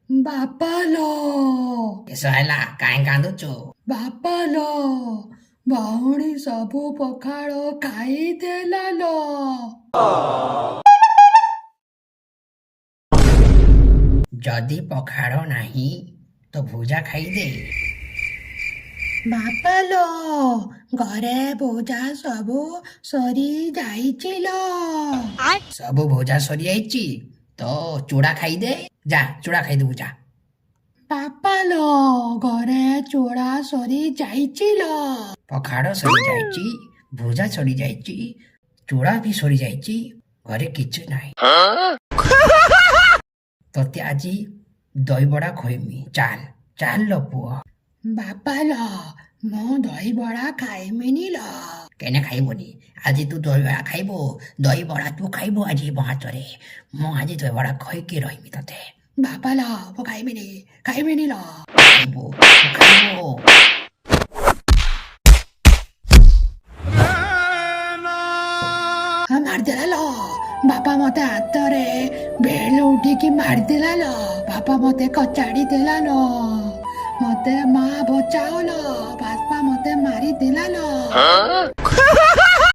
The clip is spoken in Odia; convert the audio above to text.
ବାପା ଲୋ କିସ ହେଲା କାହିଁ କାନ୍ଦୁଛୁ? ବାପା ଲୋ ଭଉଣୀ ସବୁ ପଖାଳ ଖାଇଦେଲା ଲୋ। ଯଦି ପଖାଳ ନାହିଁ ତ ଭୁଜା ଖାଇଦେ। ବାପା ଲୋ ଘରେ ଭୁଜା ସବୁ ସରି ଯାଇଛି ଲୋ। ସବୁ ଭୁଜା ସରିଯାଇଛି ତ ଚୁଡ଼ା ଖାଇଦେ। ଯା ଚୁଡ଼ା ଖାଇଦବୁ ଯା। ବାପା ଲୋ ଘରେ ଚୁଡ଼ା ସରି ଯାଇଛି ଲୋ। ପଖାଳ ସରିଯାଇଛି, ଭୁଜା ସରିଯାଇଛି, ଚୁଡ଼ା ବି ସରିଯାଇଛି, ଘରେ କିଛି ନାହିଁ। ତତେ ଆଜି ଦହିବଡ଼ା ଖୋଇମି, ଚାଲ ଚାଲ ଲୋ ପୁଅ। ବାପା ଲୋ ମୁଁ ଦହିବରା ଖାଇମିନି ଲୋ। କେନେ ଖାଇବୁନି? ଆଜି ତୁ ଦହିବଡ଼ା ଖାଇବୁ। ଦହିବଡ଼ା ତୁ ଖାଇବୁ ଆଜି ମୋ ହାତରେ। ମୁଁ ଆଜି ଦହିବଡ଼ା ଖୋଇକି ରହିବି ତତେ। ବାପା ଲୋ ମୁଁ ଖାଇମିନି ଲୋ। ଖାଇବୁ ତୁ ଖାଇବୁ। ମାରିଦେଲା ଲୋ ବାପା ମତେ ହାତରେ ବେଳ ଉଠିକି ମାରିଦେଲା ଲୋ। ବାପା ମତେ କଚାଡ଼ି ଦେଲା ଲୋ। ମତେ ମା ବଚାଅ ଲୋ ବାପା ମତେ ମାରିଦେଲା ଲୋ।